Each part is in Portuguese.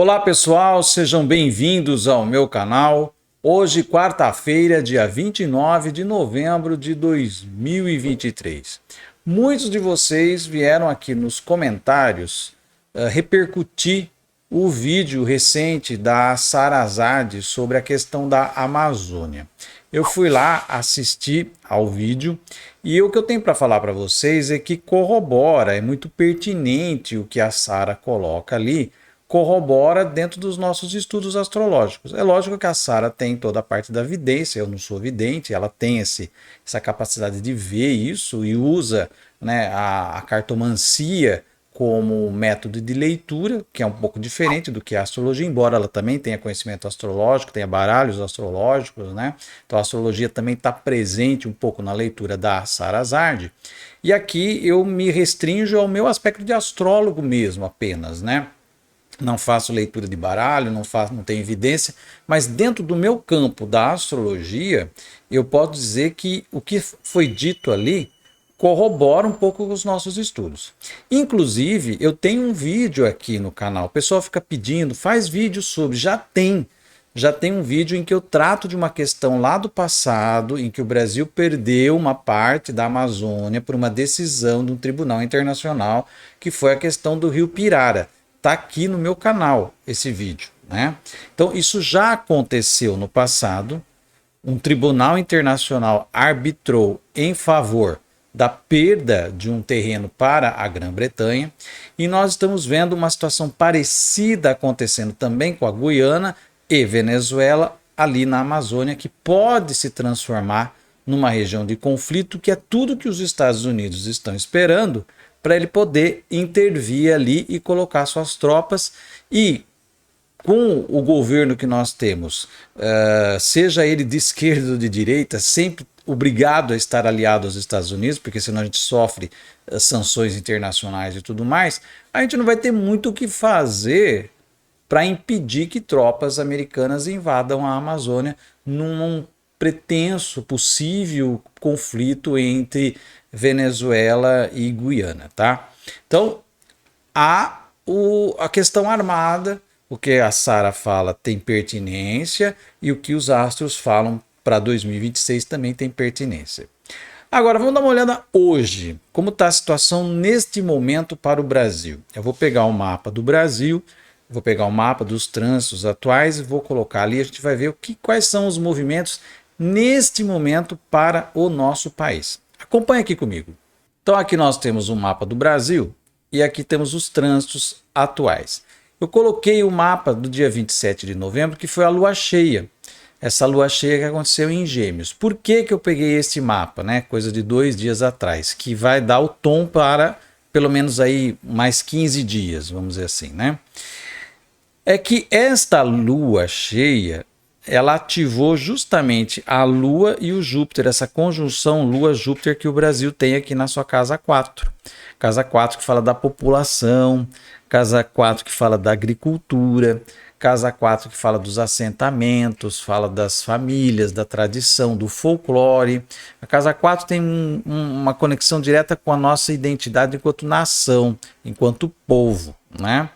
Olá pessoal, sejam bem-vindos ao meu canal. Hoje, quarta-feira, dia 29 de novembro de 2023. Muitos de vocês vieram aqui nos comentários repercutir o vídeo recente da Sara Azad sobre a questão da Amazônia. Eu fui lá assistir ao vídeo e o que eu tenho para falar para vocês é que corrobora, é muito pertinente o que a Sara coloca ali, corrobora dentro dos nossos estudos astrológicos. É lógico que a Sara tem toda a parte da vidência, eu não sou vidente, ela tem essa capacidade de ver isso e usa, né, a cartomancia como método de leitura, que é um pouco diferente do que a astrologia, embora ela também tenha conhecimento astrológico, tenha baralhos astrológicos, né? Então a astrologia também está presente um pouco na leitura da Sara Azad. E aqui eu me restringo ao meu aspecto de astrólogo mesmo, apenas, né? Não faço leitura de baralho, não tenho evidência, mas dentro do meu campo da astrologia, eu posso dizer que o que foi dito ali corrobora um pouco com os nossos estudos. Inclusive, eu tenho um vídeo aqui no canal, o pessoal fica pedindo, faz vídeo sobre, já tem um vídeo em que eu trato de uma questão lá do passado, em que o Brasil perdeu uma parte da Amazônia por uma decisão de um tribunal internacional, que foi a questão do Rio Pirara. Está aqui no meu canal esse vídeo, né? Então isso já aconteceu no passado, um tribunal internacional arbitrou em favor da perda de um terreno para a Grã-Bretanha e nós estamos vendo uma situação parecida acontecendo também com a Guiana e Venezuela ali na Amazônia, que pode se transformar numa região de conflito, que é tudo que os Estados Unidos estão esperando para ele poder intervir ali e colocar suas tropas. E com o governo que nós temos, seja ele de esquerda ou de direita, sempre obrigado a estar aliado aos Estados Unidos, porque senão a gente sofre sanções internacionais e tudo mais, a gente não vai ter muito o que fazer para impedir que tropas americanas invadam a Amazônia num pretenso possível conflito entre Venezuela e Guiana, tá? Então, há a questão armada, o que a Sara fala tem pertinência e o que os astros falam para 2026 também tem pertinência. Agora, vamos dar uma olhada hoje, como está a situação neste momento para o Brasil. Eu vou pegar o mapa do Brasil, vou pegar o mapa dos trânsitos atuais e vou colocar ali, a gente vai ver quais são os movimentos neste momento para o nosso país. Acompanhe aqui comigo. Então aqui nós temos um mapa do Brasil e aqui temos os trânsitos atuais. Eu coloquei o mapa do dia 27 de novembro, que foi a lua cheia. Essa lua cheia que aconteceu em Gêmeos. Por que eu peguei esse mapa, né? Coisa de 2 dias atrás, que vai dar o tom para pelo menos aí mais 15 dias, vamos dizer assim, né? É que esta lua cheia, ela ativou justamente a Lua e o Júpiter, essa conjunção Lua-Júpiter que o Brasil tem aqui na sua casa 4. Casa 4 que fala da população, casa 4 que fala da agricultura, casa 4 que fala dos assentamentos, fala das famílias, da tradição, do folclore. A casa 4 tem uma conexão direta com a nossa identidade enquanto nação, enquanto povo, né?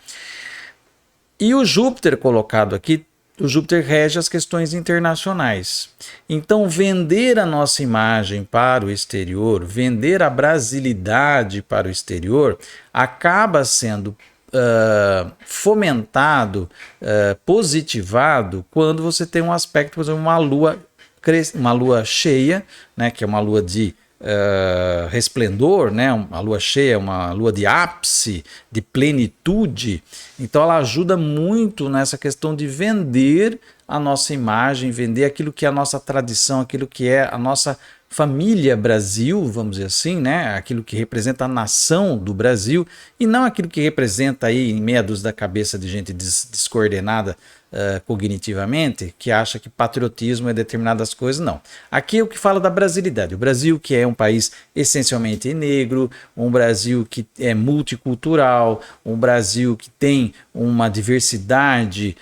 E o Júpiter colocado aqui, o Júpiter rege as questões internacionais. Então, vender a nossa imagem para o exterior, vender a brasilidade para o exterior, acaba sendo fomentado, positivado, quando você tem um aspecto, por exemplo, uma lua cheia, né, que é uma lua de resplendor, né? A lua cheia é uma lua de ápice, de plenitude, então ela ajuda muito nessa questão de vender a nossa imagem, vender aquilo que é a nossa tradição, aquilo que é a nossa família Brasil, vamos dizer assim, né? Aquilo que representa a nação do Brasil e não aquilo que representa aí em meia dúzia da cabeça de gente descoordenada cognitivamente, que acha que patriotismo é determinadas coisas, não. Aqui é o que fala da brasilidade. O Brasil, que é um país essencialmente negro, um Brasil que é multicultural, um Brasil que tem uma diversidade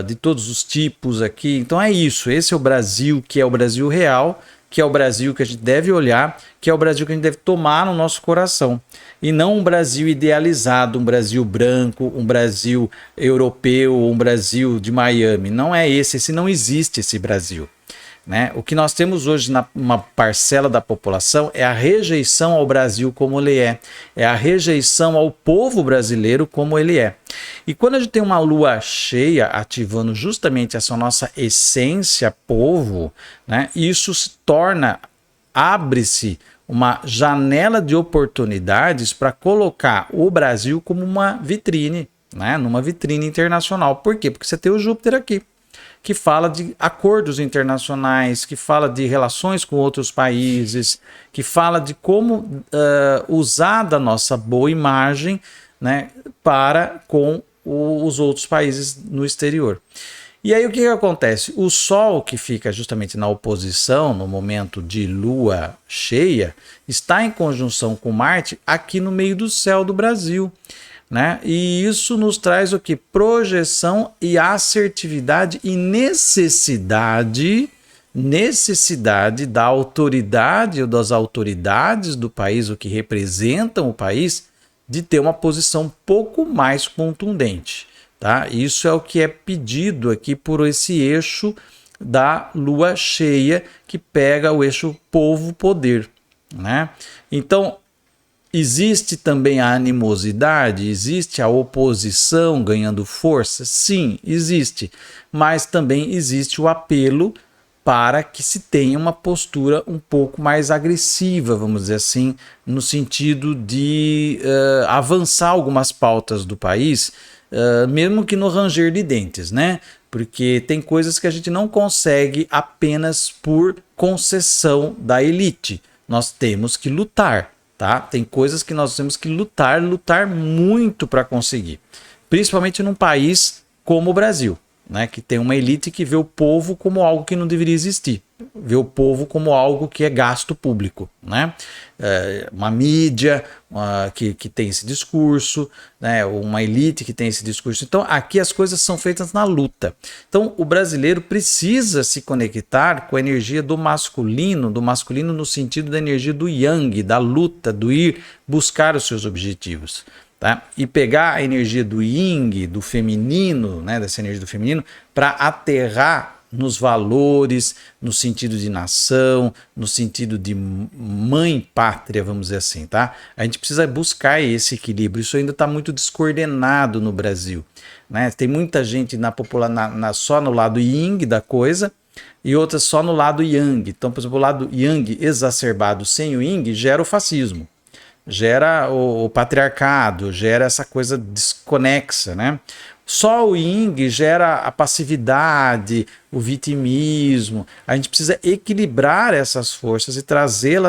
de todos os tipos aqui. Então é isso, esse é o Brasil, que é o Brasil real, que é o Brasil que a gente deve olhar, que é o Brasil que a gente deve tomar no nosso coração. E não um Brasil idealizado, um Brasil branco, um Brasil europeu, um Brasil de Miami. Não é esse não existe esse Brasil. Né? O que nós temos hoje numa parcela da população é a rejeição ao Brasil como ele é a rejeição ao povo brasileiro como ele é. E quando a gente tem uma lua cheia ativando justamente essa nossa essência povo, né? Isso se torna, abre-se uma janela de oportunidades para colocar o Brasil como uma vitrine, né? Numa vitrine internacional. Por quê? Porque você tem o Júpiter aqui, que fala de acordos internacionais, que fala de relações com outros países, que fala de como usar da nossa boa imagem, né, para com os outros países no exterior. E aí o que acontece? O Sol, que fica justamente na oposição no momento de lua cheia, está em conjunção com Marte aqui no meio do céu do Brasil. Né? E isso nos traz o que? Projeção e assertividade e necessidade da autoridade ou das autoridades do país, o que representam o país, de ter uma posição um pouco mais contundente. Tá? Isso é o que é pedido aqui por esse eixo da lua cheia, que pega o eixo povo-poder. Né? Então, existe também a animosidade, existe a oposição ganhando força? Sim, existe. Mas também existe o apelo para que se tenha uma postura um pouco mais agressiva, vamos dizer assim, no sentido de avançar algumas pautas do país, mesmo que no ranger de dentes, né? Porque tem coisas que a gente não consegue apenas por concessão da elite. Nós temos que lutar. Tá? Tem coisas que nós temos que lutar muito para conseguir, principalmente num país como o Brasil, né? Que tem uma elite que vê o povo como algo que não deveria existir, vê o povo como algo que é gasto público, né? Uma mídia que tem esse discurso, né? Uma elite que tem esse discurso. Então aqui as coisas são feitas na luta. Então o brasileiro precisa se conectar com a energia do masculino no sentido da energia do yang, da luta, do ir buscar os seus objetivos. Tá? E pegar a energia do yin, do feminino, né, dessa energia do feminino, para aterrar nos valores, no sentido de nação, no sentido de mãe pátria, vamos dizer assim, tá? A gente precisa buscar esse equilíbrio. Isso ainda está muito descoordenado no Brasil, né? Tem muita gente só no lado yin da coisa e outras só no lado yang. Então, por exemplo, o lado yang exacerbado sem o yin gera o fascismo, gera o patriarcado, gera essa coisa desconexa, né? Só o yin gera a passividade, o vitimismo. A gente precisa equilibrar essas forças e trazer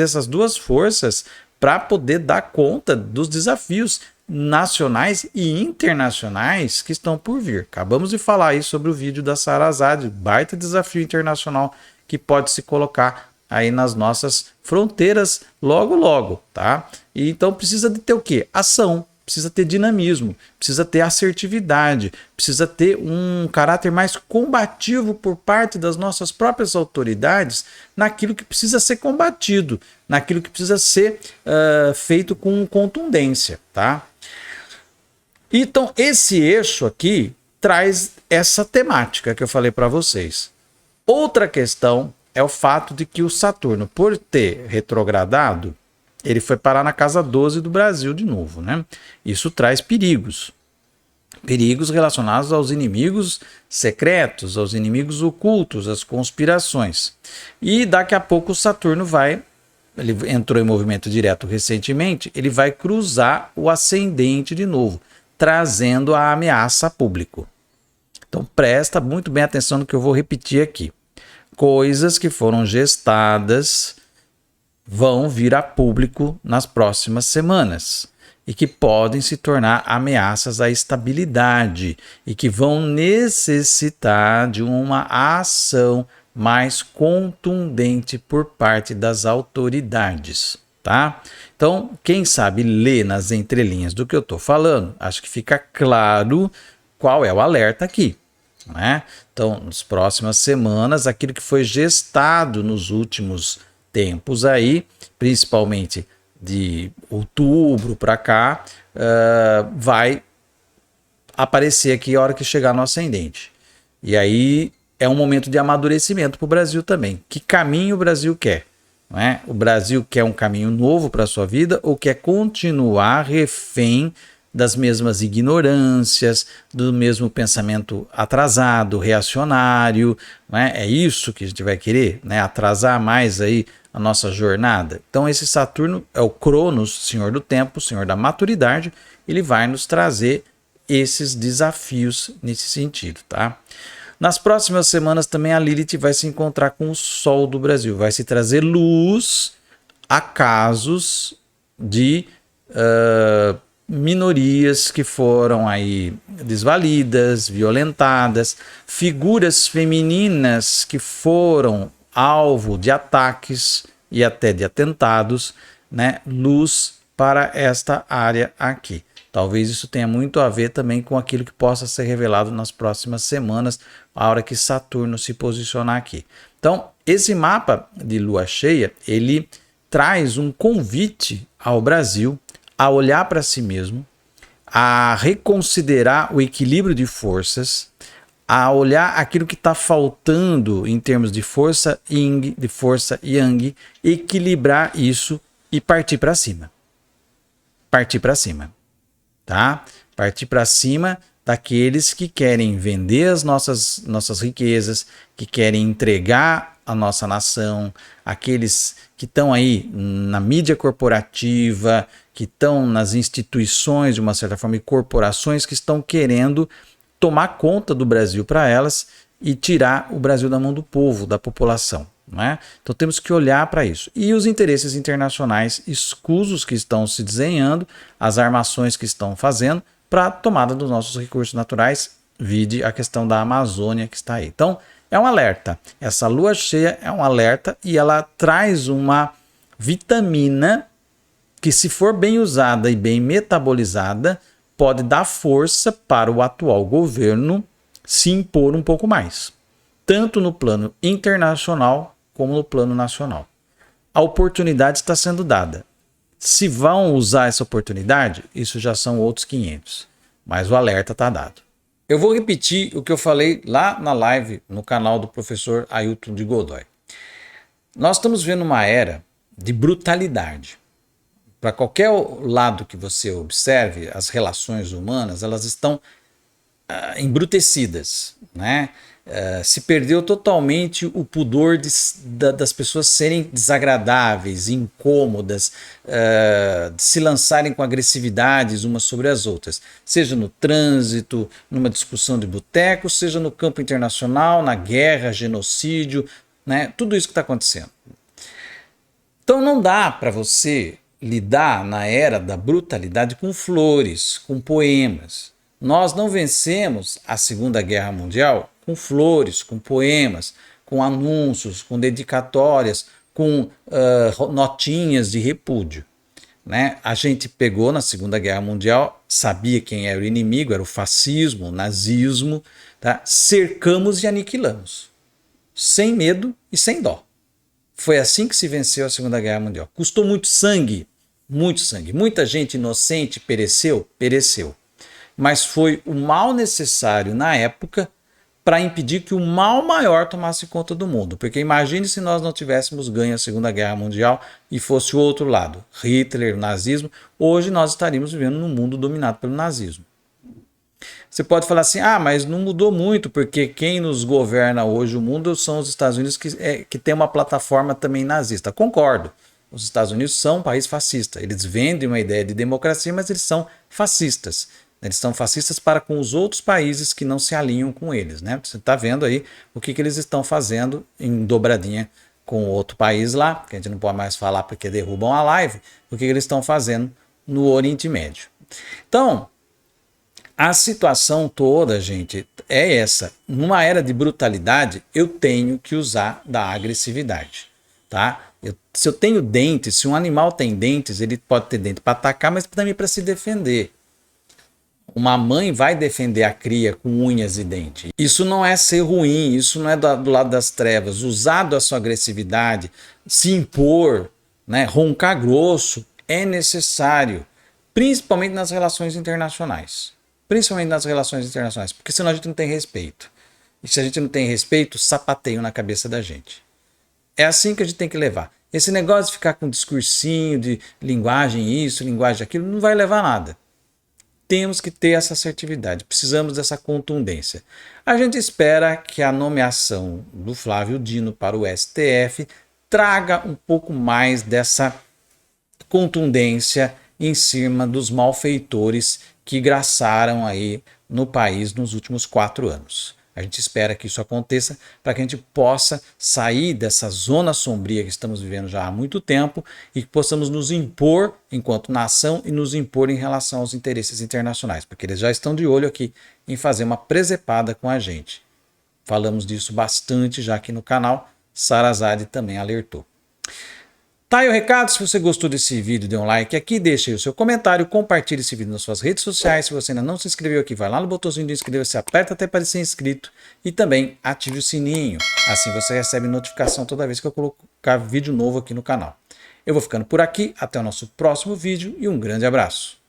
essas duas forças para poder dar conta dos desafios nacionais e internacionais que estão por vir. Acabamos de falar aí sobre o vídeo da Sarazade, baita desafio internacional que pode se colocar aí nas nossas fronteiras logo, logo, tá? E então precisa de ter o quê? Ação, precisa ter dinamismo, precisa ter assertividade, precisa ter um caráter mais combativo por parte das nossas próprias autoridades naquilo que precisa ser combatido, naquilo que precisa ser feito com contundência, tá? Então esse eixo aqui traz essa temática que eu falei para vocês. Outra questão é o fato de que o Saturno, por ter retrogradado, ele foi parar na casa 12 do Brasil de novo, né? Isso traz perigos. Perigos relacionados aos inimigos secretos, aos inimigos ocultos, às conspirações. E daqui a pouco o Saturno ele entrou em movimento direto recentemente, ele vai cruzar o ascendente de novo, trazendo a ameaça a público. Então presta muito bem atenção no que eu vou repetir aqui. Coisas que foram gestadas vão vir a público nas próximas semanas e que podem se tornar ameaças à estabilidade e que vão necessitar de uma ação mais contundente por parte das autoridades, tá? Então, quem sabe ler nas entrelinhas do que eu estou falando, acho que fica claro qual é o alerta aqui. né? Então, nas próximas semanas, aquilo que foi gestado nos últimos tempos aí, principalmente de outubro para cá, vai aparecer aqui a hora que chegar no ascendente. E aí é um momento de amadurecimento para o Brasil também. Que caminho o Brasil quer? Não é? O Brasil quer um caminho novo para a sua vida ou quer continuar refém das mesmas ignorâncias, do mesmo pensamento atrasado, reacionário? Não é? É isso que a gente vai querer, né? Atrasar mais aí a nossa jornada. Então esse Saturno é o Cronos, senhor do tempo, senhor da maturidade, ele vai nos trazer esses desafios nesse sentido, tá? Nas próximas semanas também a Lilith vai se encontrar com o Sol do Brasil, vai se trazer luz a casos de minorias que foram aí desvalidas, violentadas, figuras femininas que foram alvo de ataques e até de atentados, né? Luz para esta área aqui. Talvez isso tenha muito a ver também com aquilo que possa ser revelado nas próximas semanas, a hora que Saturno se posicionar aqui. Então, esse mapa de lua cheia, ele traz um convite ao Brasil a olhar para si mesmo, a reconsiderar o equilíbrio de forças, a olhar aquilo que está faltando em termos de força yin, de força yang, equilibrar isso e partir para cima. Partir para cima. Tá? Partir para cima daqueles que querem vender as nossas riquezas, que querem entregar a nossa nação, aqueles que estão aí na mídia corporativa, que estão nas instituições, de uma certa forma, e corporações que estão querendo tomar conta do Brasil para elas e tirar o Brasil da mão do povo, da população. Né? Então temos que olhar para isso. E os interesses internacionais escusos que estão se desenhando, as armações que estão fazendo para a tomada dos nossos recursos naturais, vide a questão da Amazônia que está aí. Então é um alerta. Essa lua cheia é um alerta e ela traz uma vitamina que, se for bem usada e bem metabolizada, pode dar força para o atual governo se impor um pouco mais, tanto no plano internacional como no plano nacional. A oportunidade está sendo dada. Se vão usar essa oportunidade, isso já são outros 500, mas o alerta está dado. Eu vou repetir o que eu falei lá na live no canal do professor Ailton de Godoy. Nós estamos vendo uma era de brutalidade. Para qualquer lado que você observe, as relações humanas, elas estão embrutecidas, né? Se perdeu totalmente o pudor das pessoas serem desagradáveis, incômodas, de se lançarem com agressividades umas sobre as outras, seja no trânsito, numa discussão de boteco, seja no campo internacional, na guerra, genocídio, né? Tudo isso que está acontecendo. Então não dá para você lidar na era da brutalidade com flores, com poemas. Nós não vencemos a Segunda Guerra Mundial com flores, com poemas, com anúncios, com dedicatórias, com notinhas de repúdio. Né? A gente pegou na Segunda Guerra Mundial, sabia quem era o inimigo, era o fascismo, o nazismo, tá? Cercamos e aniquilamos, sem medo e sem dó. Foi assim que se venceu a Segunda Guerra Mundial. Custou muito sangue, muito sangue. Muita gente inocente pereceu, pereceu. Mas foi o mal necessário na época para impedir que o mal maior tomasse conta do mundo. Porque imagine se nós não tivéssemos ganho a Segunda Guerra Mundial e fosse o outro lado, Hitler, o nazismo, hoje nós estaríamos vivendo num mundo dominado pelo nazismo. Você pode falar assim, mas não mudou muito, porque quem nos governa hoje o mundo são os Estados Unidos, que tem uma plataforma também nazista. Concordo, os Estados Unidos são um país fascista, eles vendem uma ideia de democracia, mas eles são fascistas. Eles são fascistas para com os outros países que não se alinham com eles. Né? Você está vendo aí o que eles estão fazendo em dobradinha com outro país lá, que a gente não pode mais falar porque derrubam a live, o que eles estão fazendo no Oriente Médio. Então, a situação toda, gente, é essa. Numa era de brutalidade, eu tenho que usar da agressividade. Tá? Se eu tenho dentes, se um animal tem dentes, ele pode ter dente para atacar, mas também para se defender. Uma mãe vai defender a cria com unhas e dentes. Isso não é ser ruim, isso não é do lado das trevas. Usar da sua agressividade, se impor, né, roncar grosso, é necessário, principalmente nas relações internacionais. Principalmente nas relações internacionais, porque senão a gente não tem respeito. E se a gente não tem respeito, sapateio na cabeça da gente. É assim que a gente tem que levar. Esse negócio de ficar com discursinho de linguagem isso, linguagem aquilo, não vai levar a nada. Temos que ter essa assertividade, precisamos dessa contundência. A gente espera que a nomeação do Flávio Dino para o STF traga um pouco mais dessa contundência em cima dos malfeitores que graçaram aí no país nos últimos 4 anos. A gente espera que isso aconteça para que a gente possa sair dessa zona sombria que estamos vivendo já há muito tempo e que possamos nos impor enquanto nação e nos impor em relação aos interesses internacionais, porque eles já estão de olho aqui em fazer uma presepada com a gente. Falamos disso bastante já aqui no canal, Sarazade também alertou. Tá aí o recado, se você gostou desse vídeo, dê um like aqui, deixe aí o seu comentário, compartilhe esse vídeo nas suas redes sociais. Se você ainda não se inscreveu aqui, vai lá no botãozinho de inscrever-se, aperta até para ser inscrito e também ative o sininho. Assim você recebe notificação toda vez que eu colocar vídeo novo aqui no canal. Eu vou ficando por aqui, até o nosso próximo vídeo e um grande abraço.